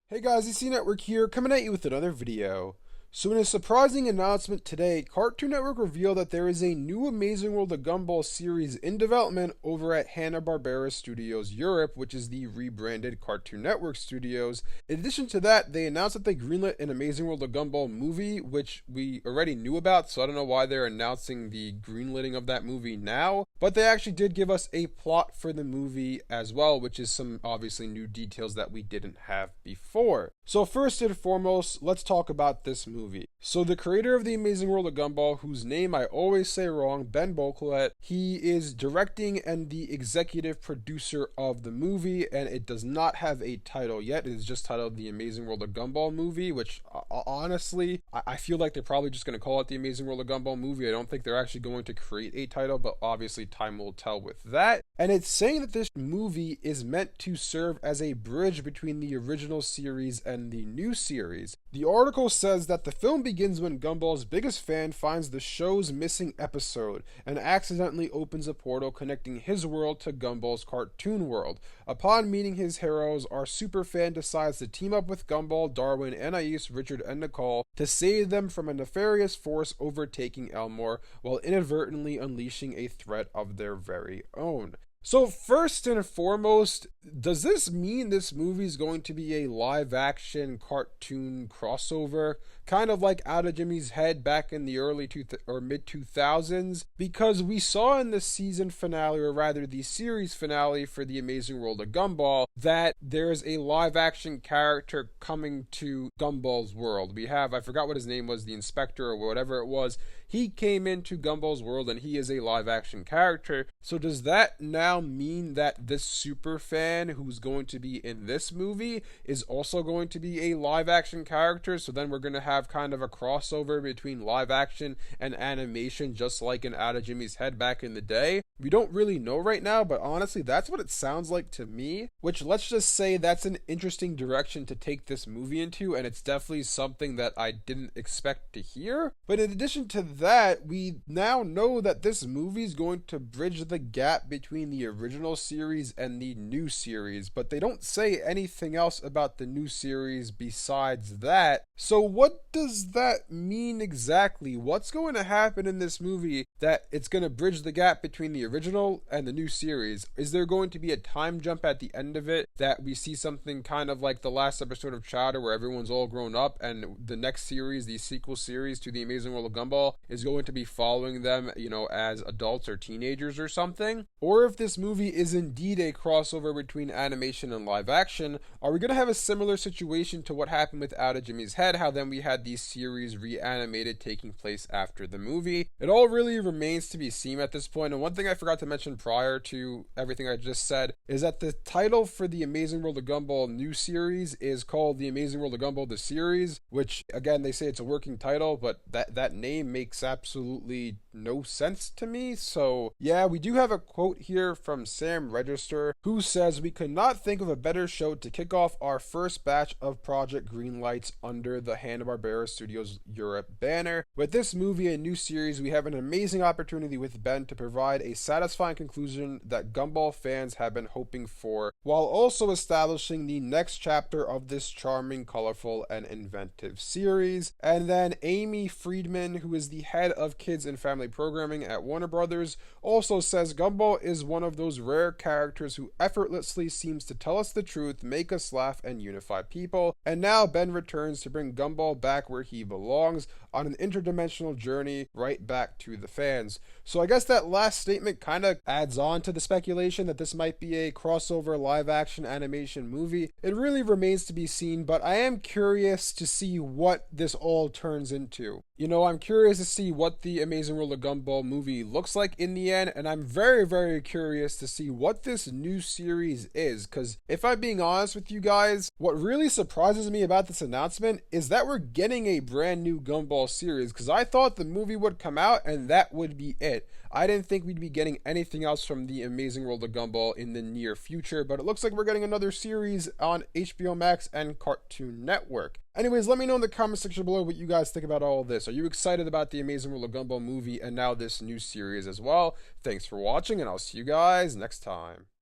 Hey guys, EC Network here, coming at you with another video. So in a surprising announcement today, Cartoon Network revealed that there is a new Amazing World of Gumball series in development over at Hanna-Barbera Studios Europe, which is the rebranded Cartoon Network Studios. In addition to that, they announced that they greenlit an Amazing World of Gumball movie, which we already knew about, so I don't know why they're announcing the greenlighting of that movie now. But they actually did give us a plot for the movie as well, which is some obviously new details that we didn't have before. So first and foremost, let's talk about this movie. So the creator of the Amazing World of Gumball, whose name I always say wrong, Ben Bolquet, he is directing and the executive producer of the movie, and it does not have a title yet. It is just titled The Amazing World of Gumball Movie, which honestly, I feel like they're probably just going to call it The Amazing World of Gumball Movie. I don't think they're actually going to create a title, but obviously time will tell with that. And it's saying that this movie is meant to serve as a bridge between the original series and the new series. The article says that the film begins when Gumball's biggest fan finds the show's missing episode and accidentally opens a portal connecting his world to Gumball's cartoon world. Upon meeting his heroes, our superfan decides to team up with Gumball, Darwin, Anais, Richard, and Nicole to save them from a nefarious force overtaking Elmore while inadvertently unleashing a threat of their very own. So first and foremost, does this mean this movie is going to be a live action cartoon crossover? Kind of like Out of Jimmy's Head back in the early mid 2000s? Because we saw in the season finale, or rather the series finale for The Amazing World of Gumball, that there's a live action character coming to Gumball's world. We have, I forgot what his name was, the inspector or whatever it was. He came into Gumball's world and he is a live action character. So does that now mean that this super fan who's going to be in this movie is also going to be a live action character? So then we're going to have kind of a crossover between live action and animation, just like in Out of Jimmy's Head back in the day. We don't really know right now, but honestly, that's what it sounds like to me, which let's just say that's an interesting direction to take this movie into, and it's definitely something that I didn't expect to hear. But in addition to that, we now know that this movie is going to bridge the gap between the original series and the new series, but they don't say anything else about the new series besides that. So what does that mean exactly? What's going to happen in this movie that it's going to bridge the gap between the original and the new series? Is there going to be a time jump at the end of it that we see something kind of like the last episode of Chowder where everyone's all grown up and the next series, the sequel series to The Amazing World of Gumball, is going to be following them, as adults or teenagers or something? Or if this movie is indeed a crossover between animation and live action, are we going to have a similar situation to what happened with Out of Jimmy's Head, how then we had these series reanimated taking place after the movie? It all really remains to be seen at this point, and one thing I forgot to mention prior to everything I just said is that the title for the Amazing World of Gumball new series is called The Amazing World of Gumball the Series, which again they say it's a working title, but that name makes absolutely no sense to me. So yeah, we do have a quote here from Sam Register, who says, "We could not think of a better show to kick off our first batch of Project Greenlights under the Hanna-Barbera Studios Europe banner. With this movie and new series, we have an amazing opportunity with Ben to provide a satisfying conclusion that Gumball fans have been hoping for, while also establishing the next chapter of this charming, colorful, and inventive series." And then Amy Friedman, who is the head of kids and family programming at Warner Brothers, also says, "Gumball is one of those rare characters who effortlessly seems to tell us the truth, make us laugh, and unify people. And now Ben returns to bring Gumball back where he belongs, on an interdimensional journey right back to the fans." So I guess that last statement kind of adds on to the speculation that this might be a crossover live action animation movie. It really remains to be seen, but I am curious to see what this all turns into. I'm curious to see what the Amazing World of Gumball movie looks like in the end, and I'm very, very curious to see what this new series is, because if I'm being honest with you guys, what really surprises me about this announcement is that we're getting a brand new Gumball series, because I thought the movie would come out and that would be it. I didn't think we'd be getting anything else from the Amazing World of Gumball in the near future, but it looks like we're getting another series on HBO Max and Cartoon Network. Anyways, let me know in the comment section below what you guys think about all of this. Are you excited about the Amazing World of Gumball movie and now this new series as well? Thanks for watching, and I'll see you guys next time.